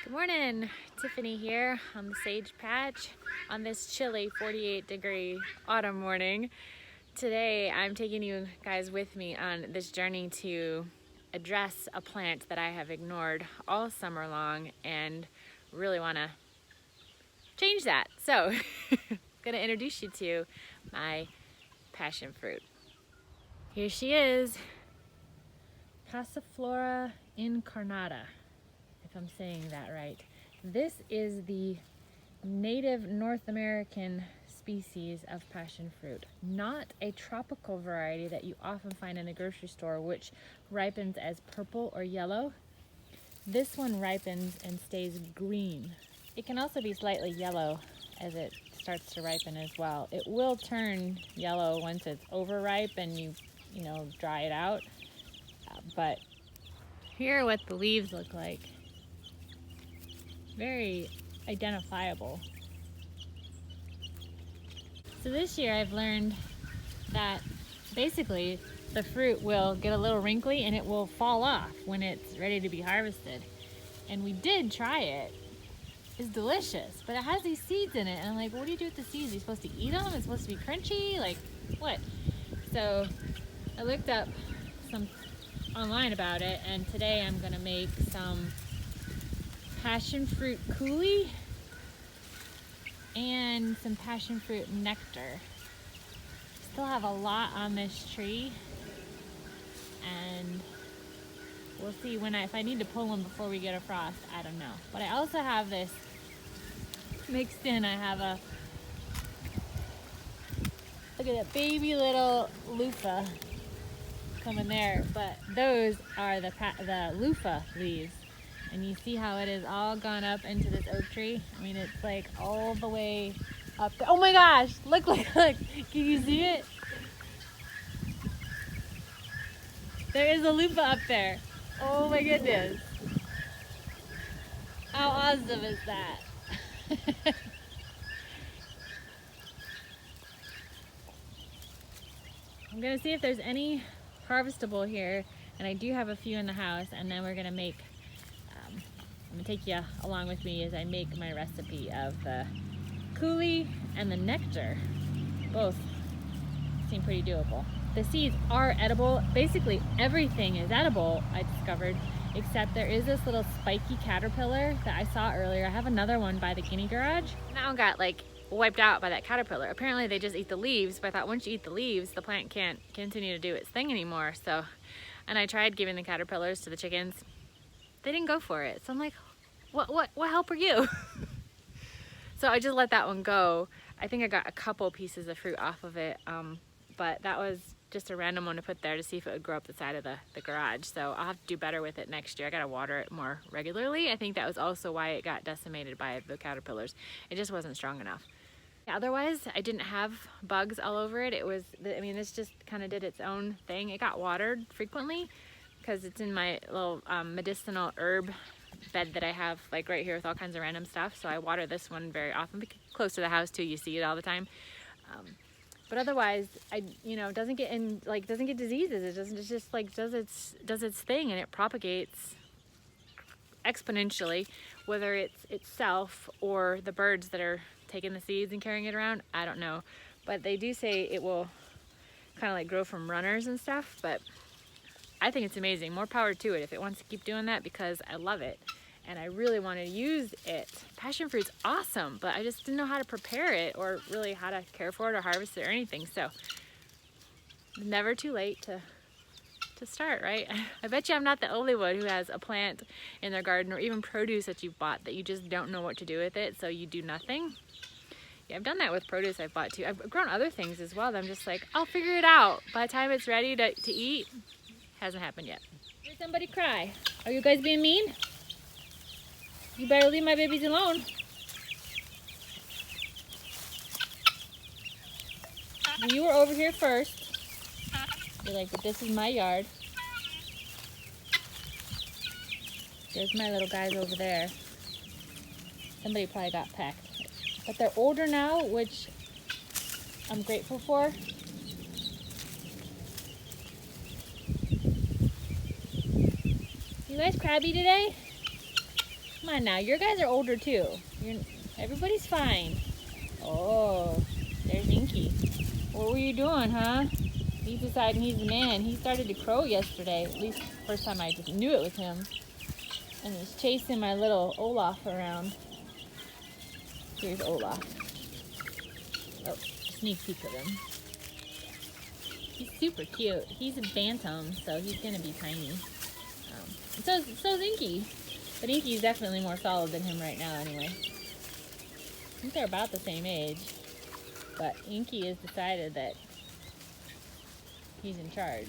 Good morning, Tiffany here on the Sage Patch on this chilly 48-degree autumn morning. Today I'm taking you guys with me on this journey to address a plant that I have ignored all summer long and really want to change that. So I'm going to introduce you to my passion fruit. Here she is, Passiflora Incarnata, if I'm saying that right. This is the native North American species of passion fruit, not a tropical variety that you often find in the grocery store, which ripens as purple or yellow. This one ripens and stays green. It can also be slightly yellow as it starts to ripen as well. It will turn yellow once it's overripe and you dry it out. But here are what the leaves look like. Very identifiable. So this year I've learned that basically the fruit will get a little wrinkly and it will fall off when it's ready to be harvested. And we did try it. It's delicious, but it has these seeds in it. And I'm like, what do you do with the seeds? Are you supposed to eat them? It's supposed to be crunchy? Like, what? So I looked up some online about it, and today I'm gonna make some passion fruit coulis and some passion fruit nectar. Still have a lot on this tree, and we'll see if I need to pull them before we get a frost. I don't know. But I also have this mixed in. I have a, look at that baby little loofah coming there, but those are the loofah leaves. And you see how it is all gone up into this oak tree? I mean, it's like all the way up there. Oh my gosh, look, can you see it? There is a loofah up there. Oh my goodness. How awesome is that? I'm gonna see if there's any harvestable here, and I do have a few in the house, and then we're gonna make I'm gonna take you along with me as I make my recipe of the coulis and the nectar. Both seem pretty doable. The seeds are edible. Basically everything is edible, I discovered, except there is this little spiky caterpillar that I saw earlier. I have another one by the guinea garage. That one got like wiped out by that caterpillar. Apparently they just eat the leaves, but I thought once you eat the leaves, the plant can't continue to do its thing anymore. So, and I tried giving the caterpillars to the chickens. They didn't go for it. So I'm like, what help are you? So I just let that one go. I think I got a couple pieces of fruit off of it, but that was just a random one to put there to see if it would grow up the side of the garage. So I'll have to do better with it next year. I gotta water it more regularly. I think that was also why it got decimated by the caterpillars. It just wasn't strong enough. Otherwise, I didn't have bugs all over it. This just kind of did its own thing. It got watered frequently because it's in my little medicinal herb bed that I have like right here with all kinds of random stuff. So I water this one very often, because close to the house too, you see it all the time. But otherwise, it doesn't get diseases. It just like does its thing, and it propagates exponentially, whether it's itself or the birds that are taking the seeds and carrying it around. I don't know, but they do say it will kind of like grow from runners and stuff. But I think it's amazing. More power to it if it wants to keep doing that, because I love it and I really want to use it. Passion fruit's awesome, but I just didn't know how to prepare it or really how to care for it or harvest it or anything. So never too late to start, right? I bet you I'm not the only one who has a plant in their garden or even produce that you've bought that you just don't know what to do with it, so you do nothing. Yeah, I've done that with produce I've bought too. I've grown other things as well that I'm just like, I'll figure it out. By the time it's ready to eat, hasn't happened yet. Heard somebody cry. Are you guys being mean? You better leave my babies alone. You were over here first. You're like, but this is my yard. There's my little guys over there. Somebody probably got pecked. But they're older now, which I'm grateful for. You guys crabby today? Come on now, your guys are older too. Everybody's fine. Oh, there's Inky. What were you doing, huh? He's deciding he's the man. He started to crow yesterday. At least first time I just knew it was him. And he's chasing my little Olaf around. Here's Olaf. Oh, sneak peek of him. He's super cute. He's a bantam, so he's gonna be tiny. So's Inky. But Inky's definitely more solid than him right now anyway. I think they're about the same age. But Inky has decided that he's in charge.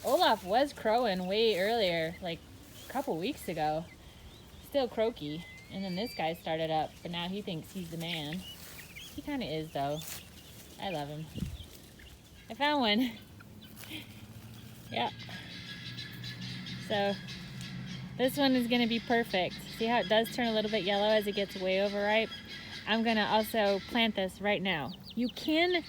Olaf was crowing way earlier, like a couple weeks ago. Still croaky. And then this guy started up, but now he thinks he's the man. He kind of is, though. I love him. I found one. Yep. So this one is going to be perfect. See how it does turn a little bit yellow as it gets way overripe? I'm going to also plant this right now. You can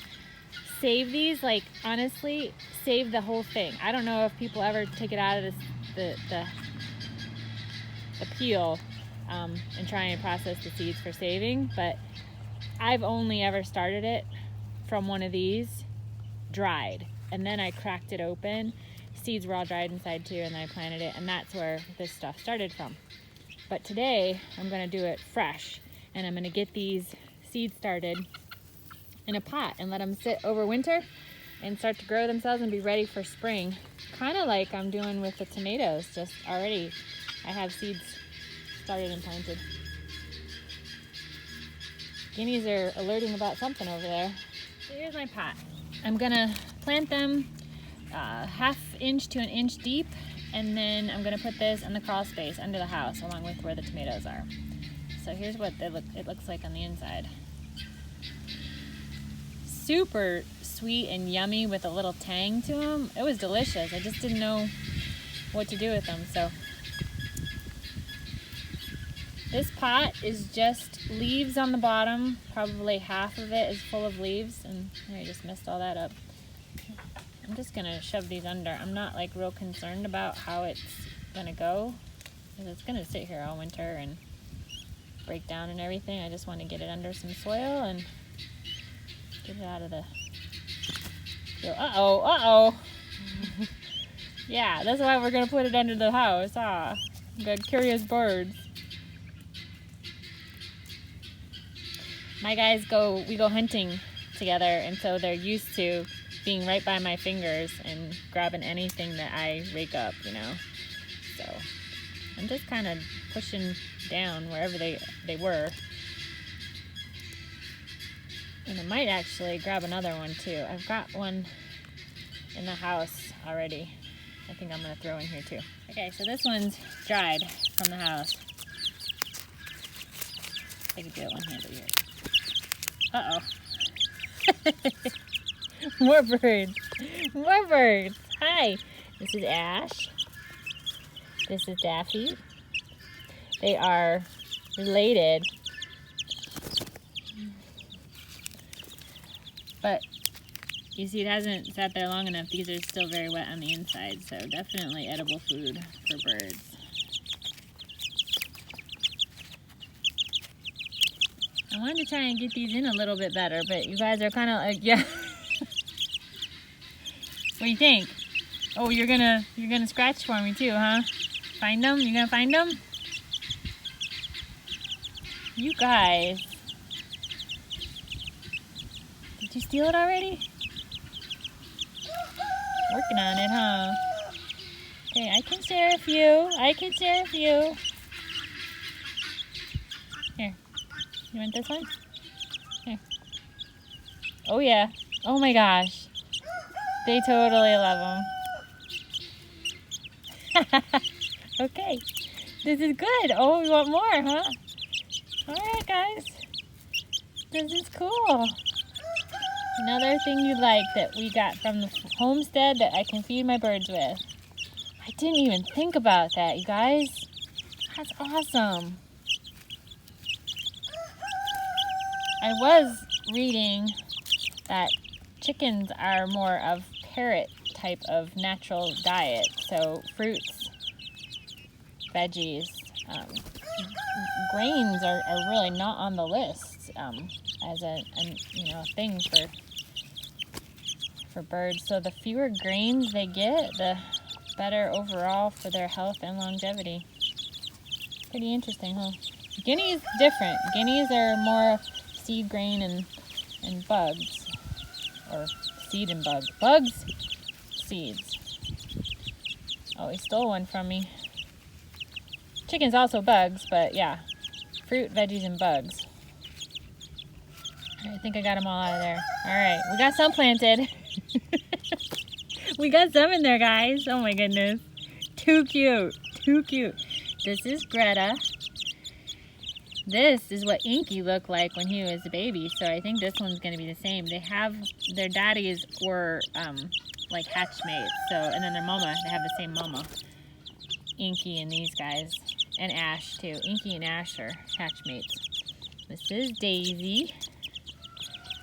save these, like honestly, save the whole thing. I don't know if people ever take it out of the peel and try and process the seeds for saving, but I've only ever started it from one of these dried, and then I cracked it open. Seeds were all dried inside too, and then I planted it, and that's where this stuff started from. But today I'm going to do it fresh, and I'm going to get these seeds started in a pot and let them sit over winter and start to grow themselves and be ready for spring. Kind of like I'm doing with the tomatoes, just already I have seeds started and planted. Guineas are alerting about something over there. So here's my pot. I'm gonna plant them 1/2 inch to 1 inch deep, and then I'm gonna put this in the crawl space under the house along with where the tomatoes are. So here's what it looks like on the inside. Super sweet and yummy with a little tang to them. It was delicious. I just didn't know what to do with them. So this pot is just leaves on the bottom. Probably half of it is full of leaves, and I just messed all that up. I'm just gonna shove these under. I'm not like real concerned about how it's gonna go, because it's gonna sit here all winter and break down and everything. I just want to get it under some soil and get it out of the... Uh-oh. Yeah, that's why we're gonna put it under the house. Good curious birds. My guys we go hunting together, and so they're used to being right by my fingers and grabbing anything that I rake up, you know. So I'm just kind of pushing down wherever they were. And I might actually grab another one too. I've got one in the house already. I think I'm gonna throw in here too. Okay, so this one's dried from the house. I could do it one-handed here. Uh-oh. More birds. More birds. Hi. This is Ash. This is Daffy. They are related. But you see, it hasn't sat there long enough. These are still very wet on the inside, so definitely edible food for birds. I wanted to try and get these in a little bit better, but you guys are kind of like, yeah. What do you think? Oh, you're gonna scratch for me too, huh? Find them? You gonna find them? You guys. Did you steal it already? Working on it, huh? Okay, I can share a few. I can share a few. Here. You want this one? Here. Oh yeah. Oh my gosh. They totally love them. Okay. This is good. Oh, we want more, huh? Alright guys. This is cool. Another thing you like that we got from the homestead that I can feed my birds with. I didn't even think about that, you guys. That's awesome. I was reading that chickens are more of parrot type of natural diet, so fruits, veggies, grains are really not on the list as a you know, thing for birds. So the fewer grains they get, the better overall for their health and longevity. Pretty interesting, huh? Guineas different. Guineas are more seed, grain, and bugs, or seed and bug. Bugs, seeds. Oh, he stole one from me. Chicken's also bugs, but yeah, fruit, veggies, and bugs. I think I got them all out of there. All right, we got some planted. We got some in there, guys. Oh my goodness. Too cute. Too cute. This is Greta. This is what Inky looked like when he was a baby, so I think this one's going to be the same. They have, their daddies were like hatchmates, so, and then their mama, they have the same mama. Inky and these guys, and Ash too. Inky and Ash are hatchmates. This is Daisy.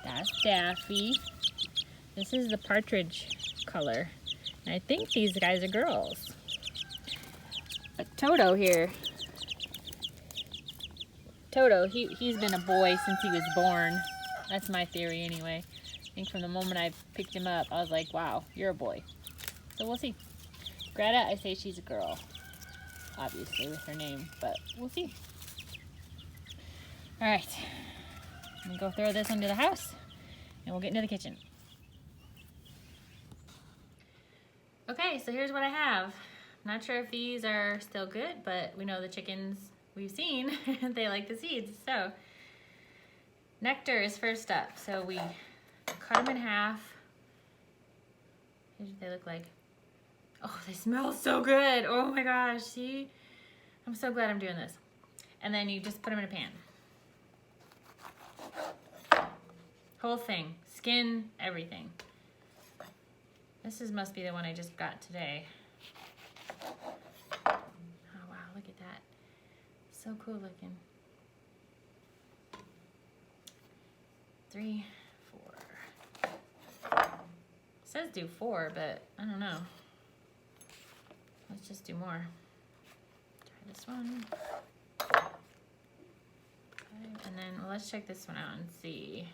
That's Daffy. This is the partridge color. And I think these guys are girls. But Toto here. Toto, he's been a boy since he was born. That's my theory anyway. I think from the moment I picked him up, I was like, wow, you're a boy. So we'll see. Greta, I say she's a girl. Obviously with her name, but we'll see. All right, I'm gonna go throw this into the house and we'll get into the kitchen. Okay, so here's what I have. Not sure if these are still good, but we know the chickens we've seen, they like the seeds. So nectar is first up. So we cut them in half. Here's what they look like. Oh, they smell so good. Oh my gosh, see? I'm so glad I'm doing this. And then you just put them in a pan. Whole thing, skin, everything. This must be the one I just got today. Oh wow, look at that. So cool looking. 3, 4. It says do 4, but I don't know. Let's just do more. Try this one. 5, and then well, let's check this one out and see.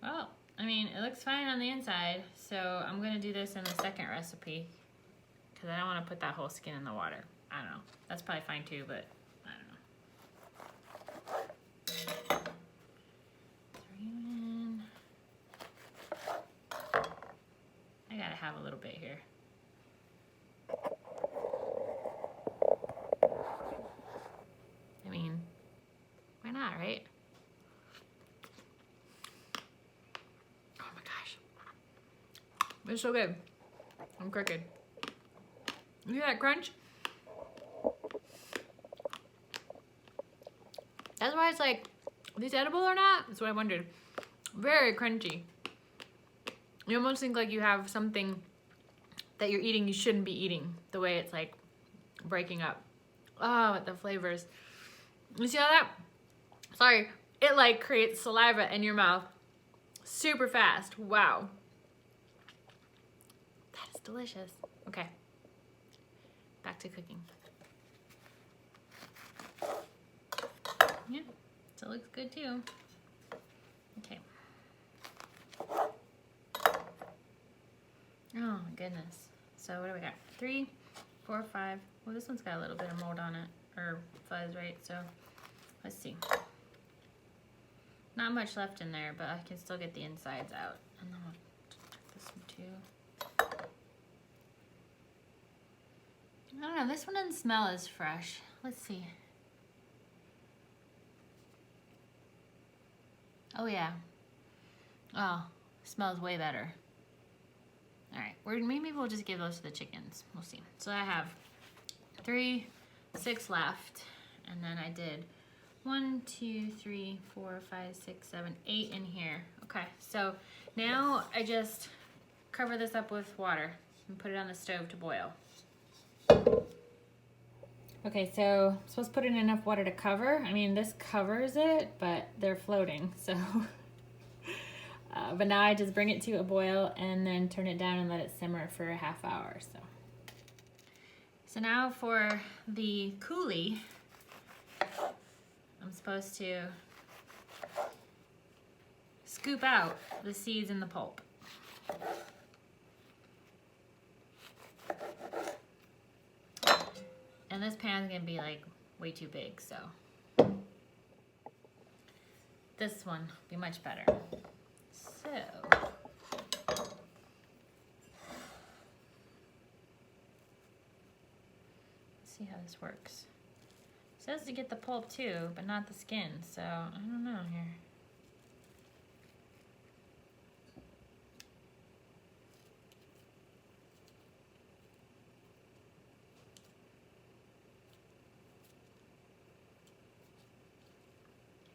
Well, I mean, it looks fine on the inside, so I'm going to do this in the second recipe because I don't want to put that whole skin in the water. I don't know. That's probably fine too, but I don't know. 3 in. I gotta have a little bit here. I mean, why not, right? It's so good. I'm crooked. You hear that crunch? That's why it's like, are these edible or not? That's what I wondered. Very crunchy. You almost think like you have something that you're eating you shouldn't be eating. The way it's like breaking up. Oh, with the flavors. You see all that? Sorry. It like creates saliva in your mouth super fast. Wow. Delicious. Okay, back to cooking. Yeah, so it looks good too. Okay. Oh my goodness. So what do we got? 3, 4, 5. Well, this one's got a little bit of mold on it, or fuzz, right? So let's see. Not much left in there, but I can still get the insides out. And then we'll check this one too. I don't know, this one doesn't smell as fresh. Let's see. Oh yeah. Oh, smells way better. All right, maybe we'll just give those to the chickens. We'll see. So I have 3, 6 left, and then I did 1, 2, 3, 4, 5, 6, 7, 8 in here. Okay, so now I just cover this up with water and put it on the stove to boil. Okay, so I'm supposed to put in enough water to cover. I mean, this covers it, but they're floating, so But now I just bring it to a boil and then turn it down and let it simmer for a half hour. So now for the coulis, I'm supposed to scoop out the seeds and the pulp. And this pan's gonna be like way too big, so this one will be much better. So let's see how this works. It says to get the pulp too, but not the skin, so I don't know here.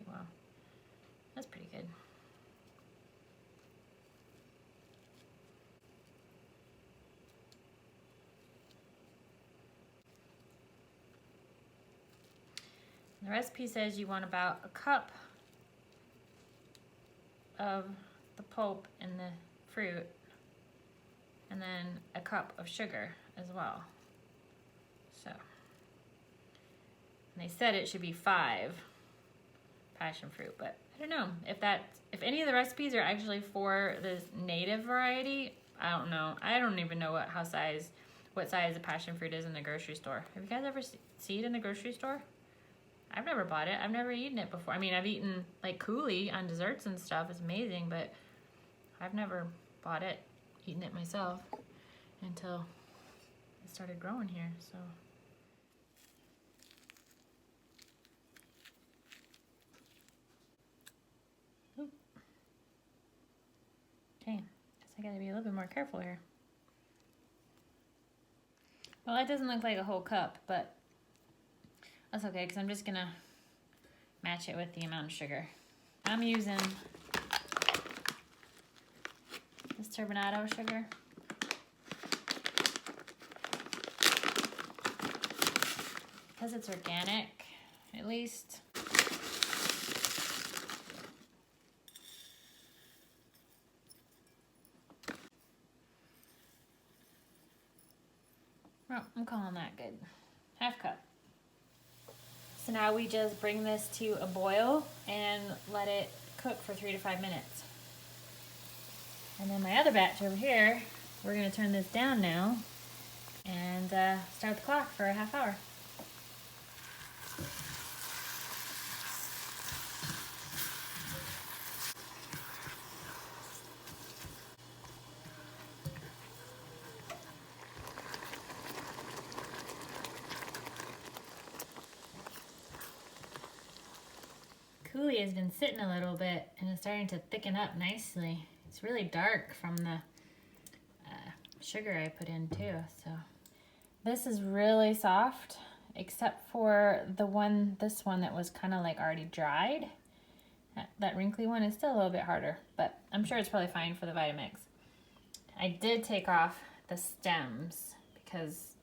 Wow, that's pretty good. The recipe says you want about a cup of the pulp and the fruit, and then a cup of sugar as well. So, and they said it should be 5 passion fruit, but I don't know if any of the recipes are actually for this native variety. I don't know. I don't even know what size the passion fruit is in the grocery store. Have you guys ever see it in the grocery store? I've never bought it. I've never eaten it before. I mean, I've eaten like coulis on desserts and stuff. It's amazing, but I've never bought it, eaten it myself until it started growing here, so. Oop. Okay, guess I gotta be a little bit more careful here. Well, that doesn't look like a whole cup, but that's okay, because I'm just gonna match it with the amount of sugar. I'm using this turbinado sugar. Because it's organic, at least. Well, I'm calling that good. Half cup. So now we just bring this to a boil and let it cook for 3 to 5 minutes. And then my other batch over here, we're gonna turn this down now and start the clock for a half hour. Coulis has been sitting a little bit and it's starting to thicken up nicely. It's really dark from the sugar I put in too. So this is really soft, except for this one that was kind of like already dried. That wrinkly one is still a little bit harder, but I'm sure it's probably fine for the Vitamix. I did take off the stems because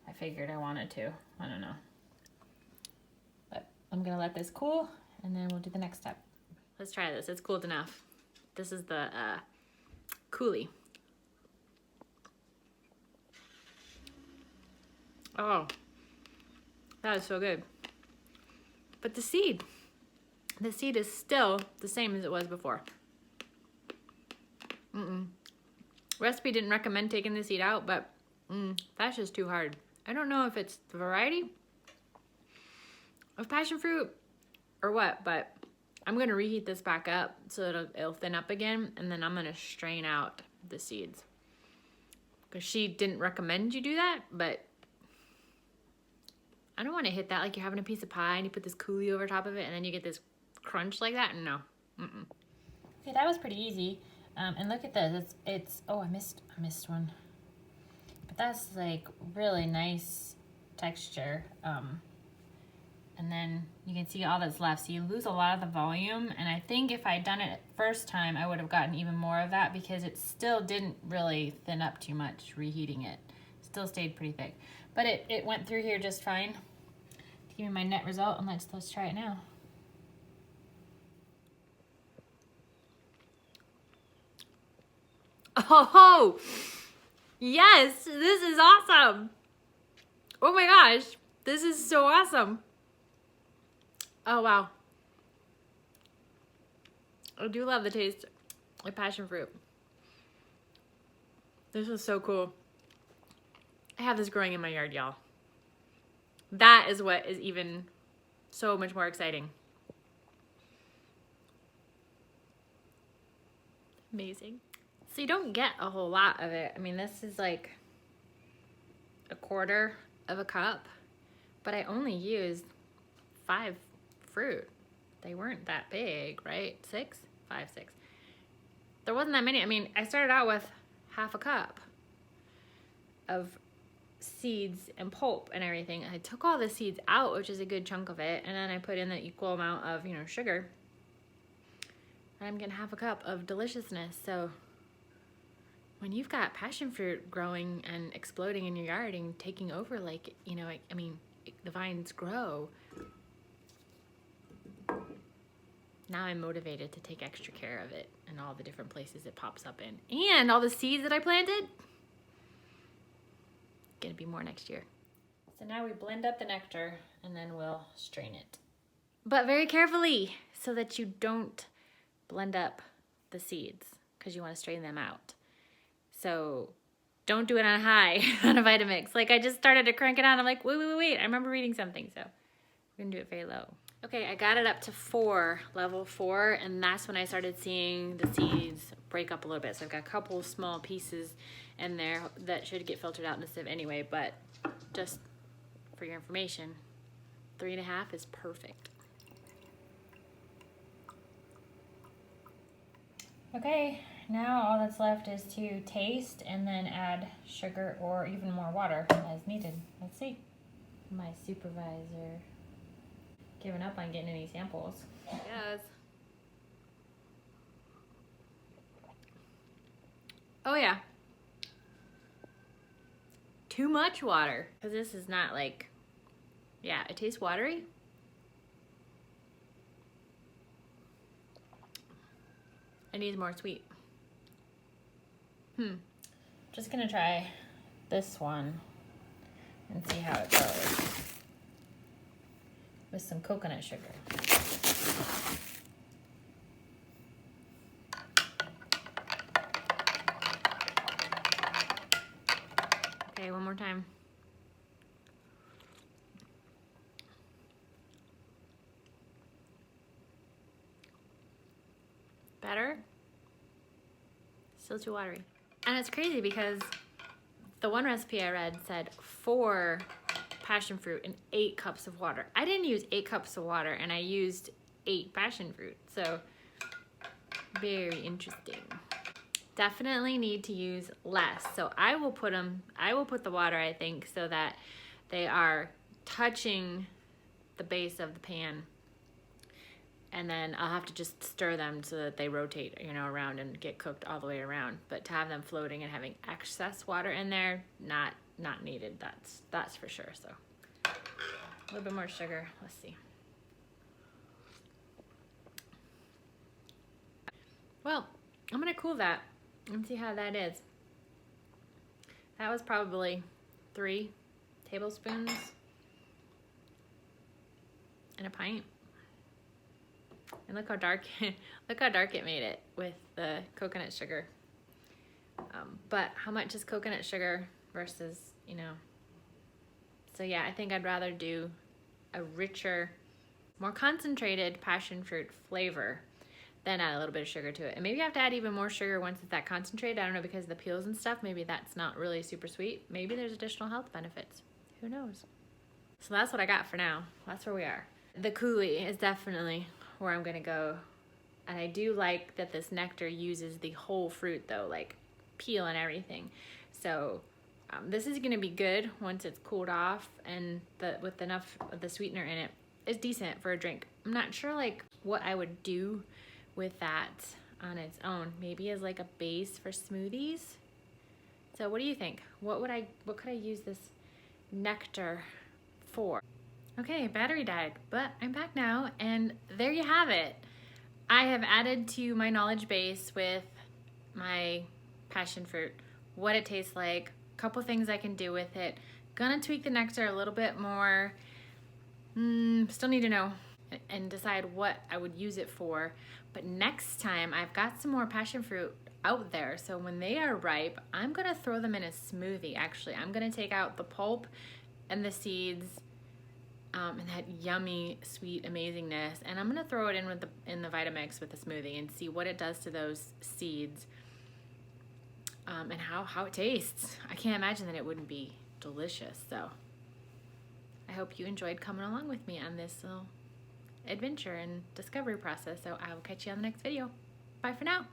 I figured I wanted to. I don't know. But I'm gonna let this cool and then we'll do the next step. Let's try this. It's cooled enough. This is the coulis. Oh, that is so good. But the seed is still the same as it was before. Recipe didn't recommend taking the seed out, but that's just too hard. I don't know if it's the variety of passion fruit or what, but I'm gonna reheat this back up so it'll thin up again, and then I'm gonna strain out the seeds. Because she didn't recommend you do that, but I don't want to hit that like you're having a piece of pie and you put this coulis over top of it and then you get this crunch like that. No. Okay, that was pretty easy. And look at this. It's oh, I missed one. But that's like really nice texture. And then you can see all that's left. So you lose a lot of the volume. And I think if I'd done it first time, I would have gotten even more of that because it still didn't really thin up too much reheating it. Still stayed pretty thick. But it went through here just fine. To give me my net result, and let's try it now. Oh, yes, this is awesome. Oh my gosh, this is so awesome. Oh wow. I do love the taste of passion fruit. This is so cool. I have this growing in my yard, y'all. That is what is even so much more exciting. Amazing. So you don't get a whole lot of it. I mean, this is like a quarter of a cup, but I only used 5 fruit. They weren't that big, right? 6? 5, 6. There wasn't that many. I mean, I started out with half a cup of seeds and pulp and everything. I took all the seeds out, which is a good chunk of it, and then I put in the equal amount of, you know, sugar. And I'm getting half a cup of deliciousness. So when you've got passion fruit growing and exploding in your yard and taking over, like, you know, I mean, the vines grow. Now I'm motivated to take extra care of it and all the different places it pops up in. And all the seeds that I planted. Gonna be more next year. So now we blend up the nectar and then we'll strain it. But very carefully so that you don't blend up the seeds because you want to strain them out. So don't do it on high on a Vitamix. Like I just started to crank it on. I'm like, wait. I remember reading something, so we're gonna do it very low. Okay, I got it up to 4, level 4, and that's when I started seeing the seeds break up a little bit. So I've got a couple of small pieces in there that should get filtered out in the sieve anyway, but just for your information, 3.5 is perfect. Okay, now all that's left is to taste and then add sugar or even more water as needed. Let's see. My supervisor giving up on getting any samples. Yes. Oh yeah. Too much water. Because this is not like, yeah, it tastes watery. It needs more sweet. Just gonna try this one and see how it goes with some coconut sugar. Okay, one more time. Better? Still too watery. And it's crazy because the one recipe I read said 4 passion fruit and 8 cups of water. I didn't use 8 cups of water and I used 8 passion fruit. So very interesting. Definitely need to use less. So I will put the water, I think, so that they are touching the base of the pan. And then I'll have to just stir them so that they rotate, you know, around and get cooked all the way around. But to have them floating and having excess water in there, not needed. That's for sure. So a little bit more sugar. Let's see. Well, I'm gonna cool that and see how that is. That was probably 3 tablespoons in a pint. And look how dark, look how dark it made it with the coconut sugar. But how much is coconut sugar versus, you know? So yeah, I think I'd rather do a richer, more concentrated passion fruit flavor than add a little bit of sugar to it. And maybe I have to add even more sugar once it's that concentrated. I don't know, because of the peels and stuff, maybe that's not really super sweet. Maybe there's additional health benefits. Who knows? So that's what I got for now. That's where we are. The coulis is definitely where I'm gonna go. And I do like that this nectar uses the whole fruit though, like peel and everything. So this is gonna be good once it's cooled off, and with enough of the sweetener in it, it's decent for a drink. I'm not sure like what I would do with that on its own. Maybe as like a base for smoothies. So what do you think? What could I use this nectar for? Okay, battery died, but I'm back now, and there you have it. I have added to my knowledge base with my passion fruit, what it tastes like, a couple things I can do with it. Gonna tweak the nectar a little bit more. Still need to know and decide what I would use it for. But next time I've got some more passion fruit out there, so when they are ripe, I'm gonna throw them in a smoothie. Actually, I'm gonna take out the pulp and the seeds and that yummy, sweet amazingness, and I'm gonna throw it in with in the Vitamix with the smoothie and see what it does to those seeds and how it tastes. I can't imagine that it wouldn't be delicious. So I hope you enjoyed coming along with me on this little adventure and discovery process. So I will catch you on the next video. Bye for now.